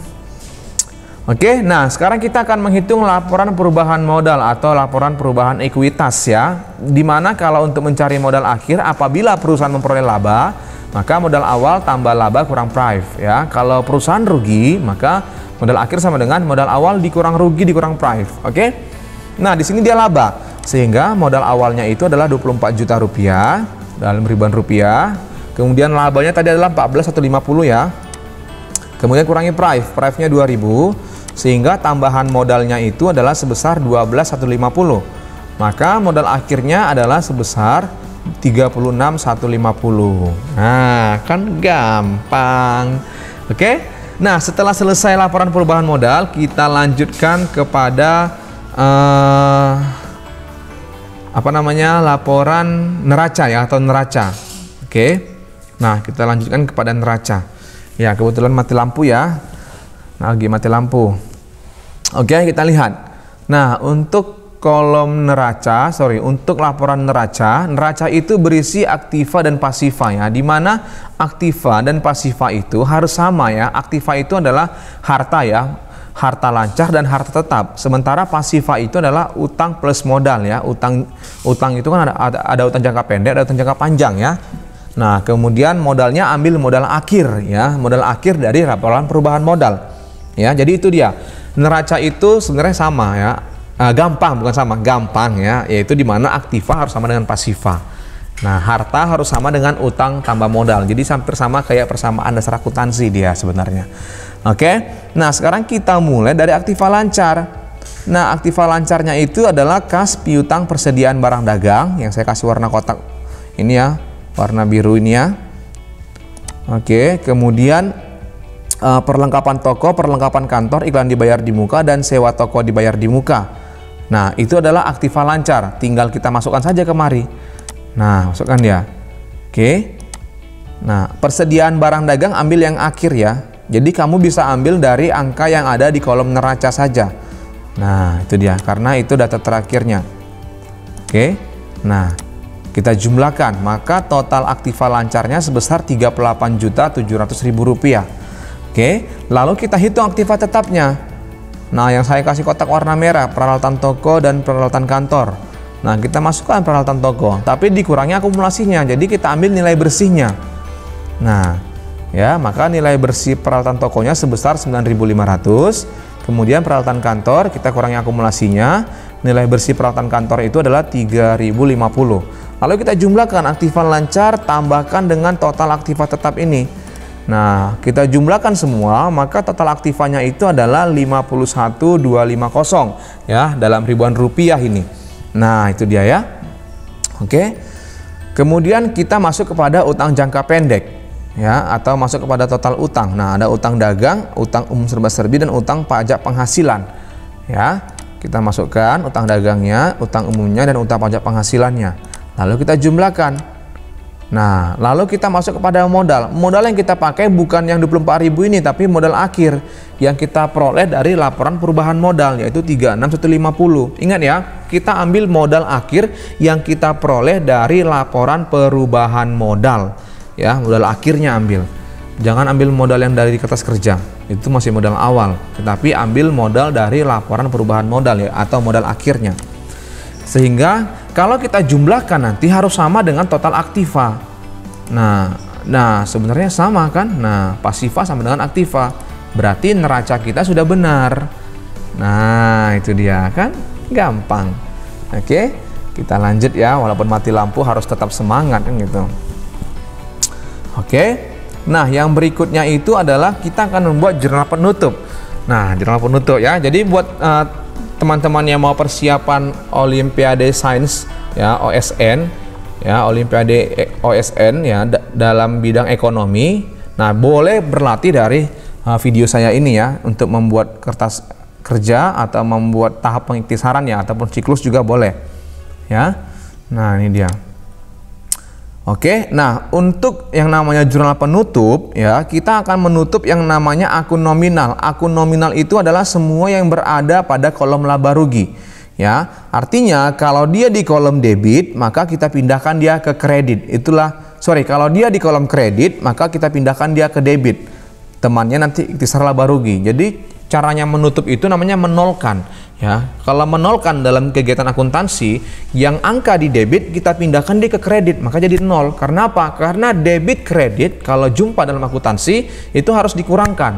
Oke, nah sekarang kita akan menghitung laporan perubahan modal atau laporan perubahan ekuitas ya. Dimana kalau untuk mencari modal akhir, apabila perusahaan memperoleh laba, maka modal awal tambah laba kurang prive ya. Kalau perusahaan rugi, maka modal akhir sama dengan modal awal dikurang rugi dikurang prive. Oke. Nah, di sini dia laba. Sehingga modal awalnya itu adalah Rp24 juta dalam ribuan rupiah. Kemudian labanya tadi adalah 14.150 ya. Kemudian kurangi prive. Prive-nya 2.000 sehingga tambahan modalnya itu adalah sebesar 12.150. Maka modal akhirnya adalah sebesar 36.150. Nah, kan gampang. Oke. Nah, setelah selesai laporan perubahan modal, kita lanjutkan kepada laporan neraca ya, atau neraca. Oke. Nah, kita lanjutkan kepada neraca. Ya, kebetulan mati lampu ya. Nah, lagi mati lampu. Oke, kita lihat. Nah, untuk kolom neraca, untuk laporan neraca itu berisi aktiva dan pasiva ya, di mana aktiva dan pasiva itu harus sama ya. Aktiva itu adalah harta ya, harta lancar dan harta tetap. Sementara pasiva itu adalah utang plus modal ya. Utang itu kan ada utang jangka pendek, ada utang jangka panjang ya. Nah, kemudian modalnya ambil modal akhir ya, modal akhir dari laporan perubahan modal. Ya, jadi itu dia. Neraca itu sebenarnya sama ya. Gampang ya, yaitu dimana aktiva harus sama dengan pasiva. Nah, harta harus sama dengan utang tambah modal. Jadi hampir sama kayak persamaan dasar akuntansi dia sebenarnya. Oke. Nah, sekarang kita mulai dari aktiva lancar. Nah, aktiva lancarnya itu adalah kas piutang persediaan barang dagang yang saya kasih warna kotak ini ya, warna biru ini ya. Oke, kemudian perlengkapan toko, perlengkapan kantor, iklan dibayar di muka, dan sewa toko dibayar di muka. Nah, itu adalah aktiva lancar. Tinggal kita masukkan saja kemari. Nah, masukkan ya. Oke. Nah, persediaan barang dagang ambil yang akhir ya. Jadi kamu bisa ambil dari angka yang ada di kolom neraca saja. Nah, itu dia. Karena itu data terakhirnya. Oke. Nah, kita jumlahkan. Maka total aktiva lancarnya sebesar Rp38.700.000. Oke. Lalu kita hitung aktiva tetapnya. Nah, yang saya kasih kotak warna merah, peralatan toko dan peralatan kantor. Nah, kita masukkan peralatan toko, tapi dikurangi akumulasinya. Jadi kita ambil nilai bersihnya. Nah, ya, maka nilai bersih peralatan tokonya sebesar 9.500. Kemudian peralatan kantor kita kurangi akumulasinya. Nilai bersih peralatan kantor itu adalah 3.050. Lalu kita jumlahkan aktiva lancar tambahkan dengan total aktiva tetap ini. Nah, kita jumlahkan semua, maka total aktivanya itu adalah 51.250 ya, dalam ribuan rupiah ini. Nah, itu dia ya. Oke. Kemudian kita masuk kepada utang jangka pendek ya, atau masuk kepada total utang. Nah, ada utang dagang, utang umum serba-serbi, dan utang pajak penghasilan ya. Kita masukkan utang dagangnya, utang umumnya, dan utang pajak penghasilannya. Lalu kita jumlahkan. Nah, lalu kita masuk kepada modal. Modal yang kita pakai bukan yang 24.000 ini, tapi modal akhir yang kita peroleh dari laporan perubahan modal, yaitu 36.150. Ingat ya, kita ambil modal akhir yang kita peroleh dari laporan perubahan modal. Ya, modal akhirnya ambil. Jangan ambil modal yang dari kertas kerja, itu masih modal awal. Tetapi ambil modal dari laporan perubahan modal ya, atau modal akhirnya. Sehingga kalau kita jumlahkan nanti harus sama dengan total aktiva. Nah sebenarnya sama kan? Nah, pasiva sama dengan aktiva. Berarti neraca kita sudah benar. Nah, itu dia kan? Gampang. Oke, kita lanjut ya. Walaupun mati lampu harus tetap semangat kan gitu. Oke. Nah, yang berikutnya itu adalah kita akan membuat jurnal penutup. Nah, jurnal penutup ya. Jadi buat teman-teman yang mau persiapan Olimpiade Sains ya, OSN ya, Olimpiade OSN ya, dalam bidang ekonomi. Nah, boleh berlatih dari video saya ini ya, untuk membuat kertas kerja atau membuat tahap pengiktisaran ya, ataupun siklus juga boleh ya. Nah, ini dia. Oke, nah untuk yang namanya jurnal penutup ya, kita akan menutup yang namanya akun nominal. Akun nominal itu adalah semua yang berada pada kolom laba rugi ya. Artinya kalau dia di kolom debit, maka kita pindahkan dia ke kredit. Kalau dia di kolom kredit, maka kita pindahkan dia ke debit. Temannya nanti ikhtisar laba rugi. Jadi caranya menutup itu namanya menolkan ya. Kalau menolkan dalam kegiatan akuntansi, yang angka di debit kita pindahkan dia ke kredit, maka jadi nol. Karena apa? Karena debit kredit kalau jumpa dalam akuntansi itu harus dikurangkan.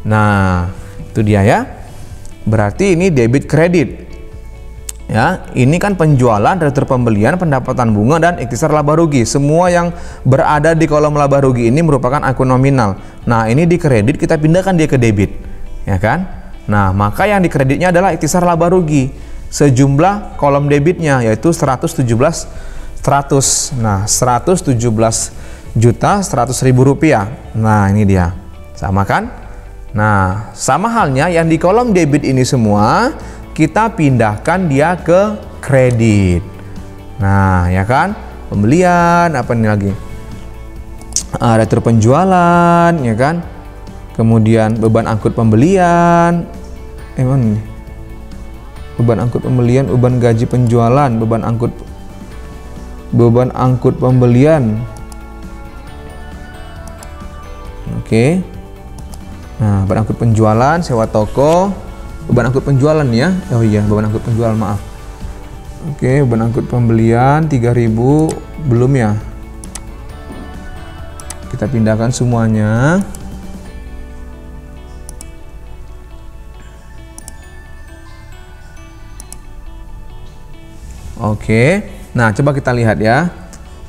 Nah, itu dia ya. Berarti ini debit kredit ya. Ini kan penjualan, retur pembelian, pendapatan bunga, dan ikhtisar laba rugi. Semua yang berada di kolom laba rugi ini merupakan akun nominal. Nah, ini di kredit kita pindahkan dia ke debit ya kan. Nah, maka yang di kreditnya adalah ikhtisar laba rugi sejumlah kolom debitnya, yaitu 117.100. Nah, 117.100.000 rupiah. Nah, ini dia. Sama kan? Nah, sama halnya yang di kolom debit ini semua kita pindahkan dia ke kredit. Nah, ya kan? Pembelian, apa ini lagi? Retur penjualan, ya kan? Kemudian beban angkut pembelian, mana nih? Beban angkut pembelian, beban gaji penjualan, beban angkut pembelian. Oke. Nah, beban angkut penjualan, sewa toko, beban angkut penjualan ya. Oh iya, beban angkut penjualan, maaf. Oke, beban angkut pembelian 3.000 belum ya. Kita pindahkan semuanya. Oke, nah coba kita lihat ya.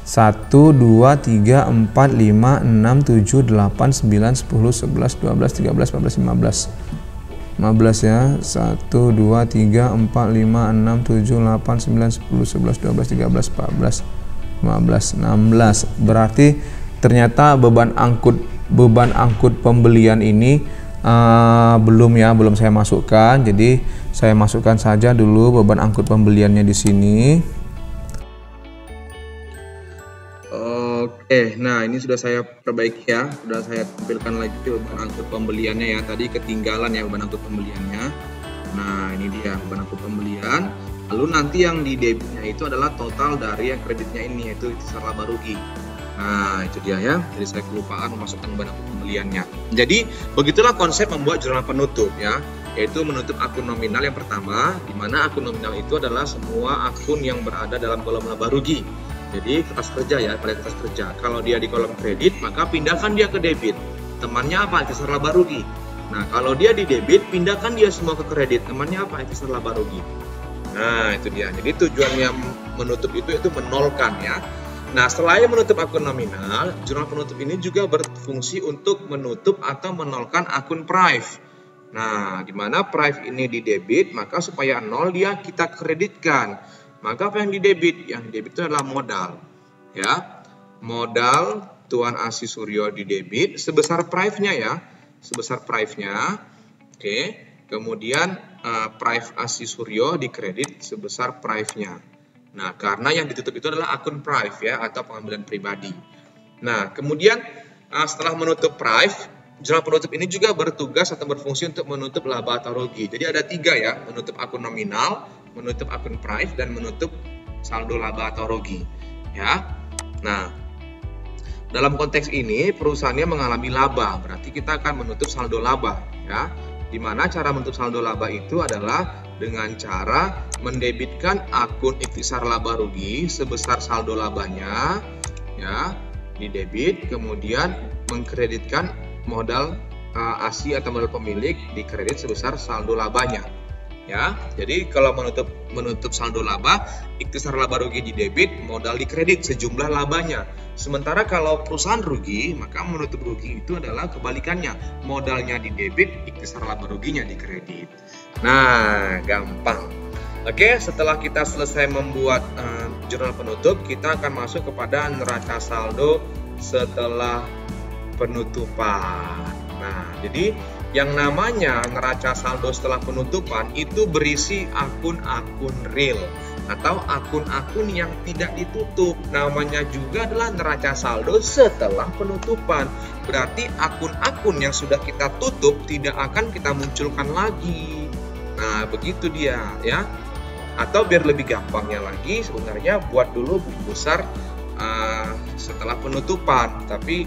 1, 2, 3, 4, 5, 6, 7, 8, 9, 10, 11, 12, 13, 14, 15 ya. 1, 2, 3, 4, 5, 6, 7, 8, 9, 10, 11, 12, 13, 14, 15, 16. Berarti ternyata beban angkut pembelian ini belum saya masukkan. Jadi saya masukkan saja dulu beban angkut pembeliannya di sini. Oke, nah ini sudah saya perbaiki ya, sudah saya tampilkan lagi beban angkut pembeliannya ya. Tadi ketinggalan ya beban angkut pembeliannya. Nah, ini dia beban angkut pembelian. Lalu nanti yang di debitnya itu adalah total dari yang kreditnya ini, yaitu ikhtisar laba rugi. Nah, itu dia ya. Jadi saya kelupaan memasukkan beban angkut pembeliannya. Jadi begitulah konsep membuat jurnal penutup ya, yaitu menutup akun nominal yang pertama, di mana akun nominal itu adalah semua akun yang berada dalam kolom laba rugi. Jadi kertas kerja ya, pada kertas kerja. Kalau dia di kolom kredit, maka pindahkan dia ke debit. Temannya apa? Ikhtisar laba rugi. Nah, kalau dia di debit, pindahkan dia semua ke kredit. Temannya apa? Ikhtisar laba rugi. Nah, itu dia. Jadi tujuannya menutup itu menolkan ya. Nah, selain menutup akun nominal, jurnal penutup ini juga berfungsi untuk menutup atau menolkan akun prive. Nah, di mana prive ini didebit, maka supaya nol dia kita kreditkan. Maka apa yang didebit? Yang didebit itu adalah modal. Ya, modal Tuan Asi Suryo didebit sebesar prive-nya ya, sebesar prive-nya. Oke, kemudian prive Asi Suryo dikredit sebesar prive-nya. Nah, karena yang ditutup itu adalah akun prive ya, atau pengambilan pribadi. Nah, kemudian setelah menutup prive, jurnal penutup ini juga bertugas atau berfungsi untuk menutup laba atau rugi. Jadi ada 3 ya, menutup akun nominal, menutup akun prive, dan menutup saldo laba atau rugi. Ya, nah dalam konteks ini perusahaannya mengalami laba, berarti kita akan menutup saldo laba ya. Dimana cara menutup saldo laba itu adalah dengan cara mendebitkan akun ikhtisar laba rugi sebesar saldo labanya ya, didebit, kemudian mengkreditkan modal ASI atau modal pemilik dikredit sebesar saldo labanya ya. Jadi kalau menutup saldo laba, ikhtisar laba rugi didebit, modal dikredit sejumlah labanya. Sementara kalau perusahaan rugi, maka menutup rugi itu adalah kebalikannya, modalnya didebit, ikhtisar laba ruginya dikredit. Nah, gampang. Oke, setelah kita selesai membuat jurnal penutup, kita akan masuk kepada neraca saldo setelah penutupan. Nah, jadi yang namanya neraca saldo setelah penutupan itu berisi akun-akun real atau akun-akun yang tidak ditutup. Namanya juga adalah neraca saldo setelah penutupan. Berarti akun-akun yang sudah kita tutup tidak akan kita munculkan lagi. Nah, begitu dia ya. Atau biar lebih gampangnya lagi, sebenarnya buat dulu buku besar setelah penutupan, tapi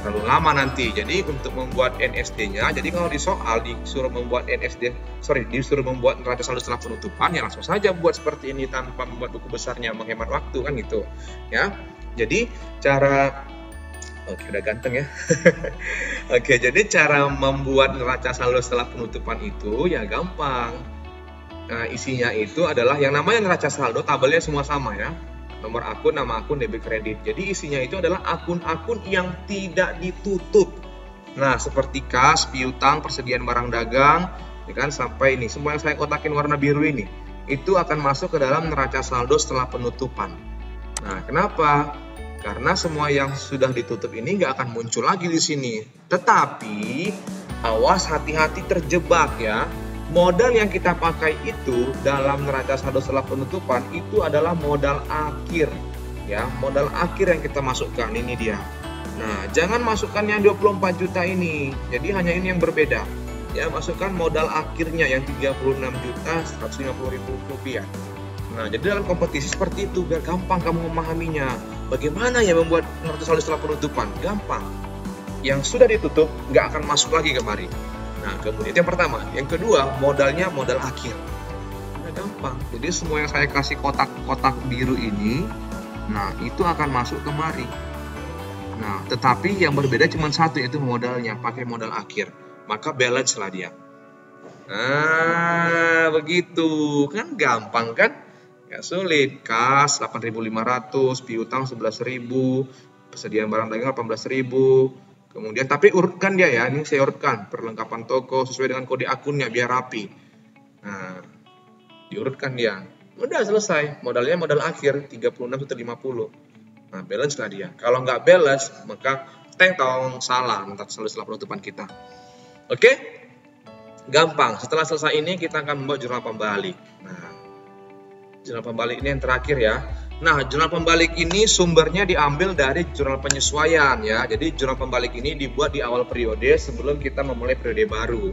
terlalu lama nanti. Jadi untuk membuat NSD-nya, jadi kalau di soal disuruh membuat disuruh membuat neraca saldo setelah penutupan, ya langsung saja buat seperti ini tanpa membuat buku besarnya, menghemat waktu kan gitu. Ya. Jadi cara Oke, udah ganteng ya. Oke, jadi cara membuat neraca saldo setelah penutupan itu ya gampang. Nah, isinya itu adalah yang namanya neraca saldo, tabelnya semua sama ya. Nomor akun, nama akun, debit kredit. Jadi isinya itu adalah akun-akun yang tidak ditutup. Nah, seperti kas, piutang, persediaan barang dagang, ya kan, sampai ini semua yang saya kotakin warna biru ini, itu akan masuk ke dalam neraca saldo setelah penutupan. Nah, kenapa? Karena semua yang sudah ditutup ini nggak akan muncul lagi di sini. Tetapi awas, hati-hati terjebak ya. Modal yang kita pakai itu dalam neraca saldo setelah penutupan itu adalah modal akhir ya, modal akhir yang kita masukkan, ini dia. Nah, jangan masukkan yang 24 juta ini. Jadi hanya ini yang berbeda. Ya, masukkan modal akhirnya yang 36.150.000 rupiah. Nah, jadi dalam kompetisi seperti itu biar gampang kamu memahaminya. Bagaimana ya membuat neraca saldo setelah penutupan? Gampang. Yang sudah ditutup nggak akan masuk lagi kemari. Nah, kemudian itu yang pertama. Yang kedua, modalnya modal akhir. Nah, gampang. Jadi semua yang saya kasih kotak-kotak biru ini, nah itu akan masuk kemari. Nah, tetapi yang berbeda cuma satu, yaitu modalnya, pakai modal akhir. Maka balance lah dia. Nah, begitu. Kan gampang kan? Gak sulit. Kas 8.500, piutang 11.000, persediaan barang dagang 18.000. Kemudian, tapi urutkan dia ya, ini saya urutkan perlengkapan toko sesuai dengan kode akunnya biar rapi. Nah, diurutkan dia. Udah selesai, modalnya modal akhir 36.150. Nah, balance lah dia. Kalau nggak balance, maka tong salah ntar setelah penutupan kita. Oke? Gampang. Setelah selesai ini kita akan membuat jurnal pembalik. Nah, jurnal pembalik ini yang terakhir ya. Nah, jurnal pembalik ini sumbernya diambil dari jurnal penyesuaian ya. Jadi jurnal pembalik ini dibuat di awal periode sebelum kita memulai periode baru.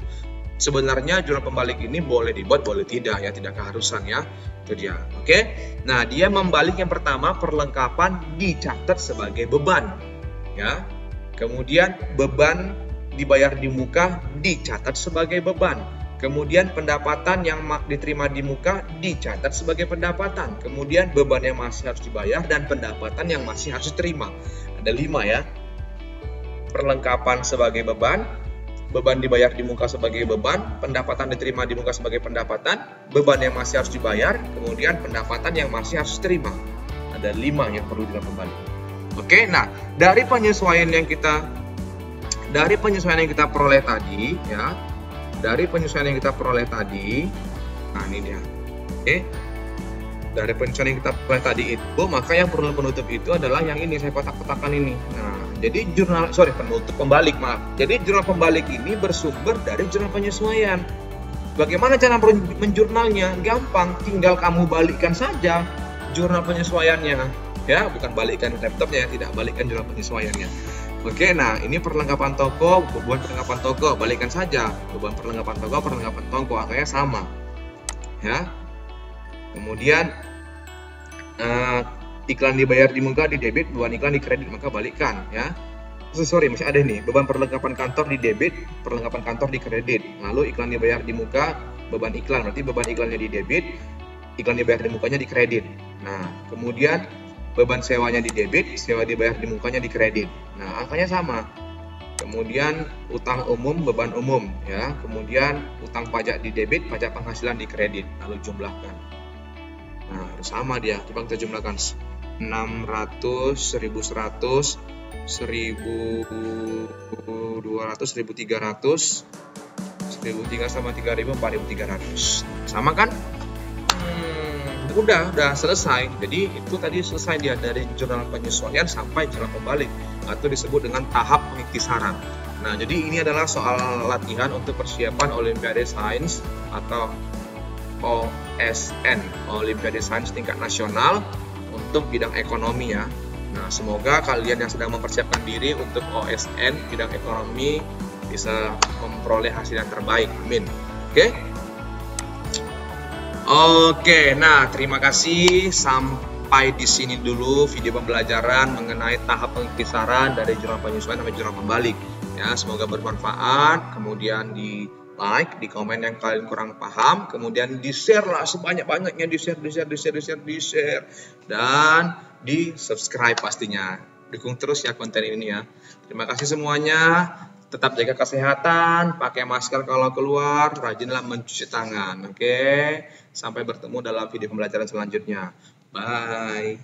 Sebenarnya jurnal pembalik ini boleh dibuat, boleh tidak ya, tidak keharusan ya. Itu dia. Oke. Nah, dia membalik yang pertama, perlengkapan dicatat sebagai beban ya. Kemudian beban dibayar di muka dicatat sebagai beban. Kemudian pendapatan yang diterima di muka dicatat sebagai pendapatan. Kemudian beban yang masih harus dibayar dan pendapatan yang masih harus diterima. Ada 5 ya. Perlengkapan sebagai beban, beban dibayar di muka sebagai beban, pendapatan diterima di muka sebagai pendapatan, beban yang masih harus dibayar, kemudian pendapatan yang masih harus diterima. Ada 5 yang perlu dilakukan kembali. Oke, nah dari penyesuaian yang kita peroleh tadi, ya, nah ini dia. Oke, dari penyesuaian yang kita peroleh tadi itu, maka yang perlu penutup itu adalah yang ini saya kotak-kotakan ini. Nah, jadi pembalik, maaf. Jadi jurnal pembalik ini bersumber dari jurnal penyesuaian. Bagaimana cara menjurnalnya? Gampang, tinggal kamu balikkan saja jurnal penyesuaiannya. Ya, bukan balikkan laptopnya, tidak balikkan jurnal penyesuaiannya. Oke, nah ini perlengkapan toko, beban perlengkapan toko, balikkan saja. Beban perlengkapan toko, angkanya sama. Ya. Kemudian iklan dibayar di muka di debit, beban iklan di kredit, maka balikkan, ya. Masih ada nih, beban perlengkapan kantor di debit, perlengkapan kantor di kredit. Lalu iklan dibayar di muka, beban iklan, berarti beban iklannya di debit, iklan dibayar di mukanya di kredit. Nah, kemudian beban sewanya di debit, sewa dibayar di mukanya di kredit. Nah, angkanya sama. Kemudian utang umum, beban umum, ya. Kemudian utang pajak di debit, pajak penghasilan di kredit. Lalu jumlahkan. Nah, harus sama dia. Coba kita jumlahkan. 600, 1100, 1200, 1300, 1300 sama 3000, 4300. Sama kan? Udah selesai. Jadi itu tadi selesai dia dari jurnal penyesuaian sampai jurnal pembalik, atau disebut dengan tahap pengiktisaran. Nah, jadi ini adalah soal latihan untuk persiapan Olimpiade Sains atau OSN, Olimpiade Sains tingkat nasional untuk bidang ekonomi, ya. Nah, semoga kalian yang sedang mempersiapkan diri untuk OSN bidang ekonomi bisa memperoleh hasil yang terbaik. Amin. Oke, nah terima kasih. Sampai di sini dulu video pembelajaran mengenai tahap pengiktisaran dari jurnal penyesuaian sampai jurnal pembalik. Ya, semoga bermanfaat. Kemudian di like, di komen yang kalian kurang paham, kemudian di share lah sebanyak-banyaknya, di share, dan di subscribe pastinya. Dukung terus ya konten ini ya. Terima kasih semuanya. Tetap jaga kesehatan, pakai masker kalau keluar, rajinlah mencuci tangan. Oke, sampai bertemu dalam video pembelajaran selanjutnya. Bye.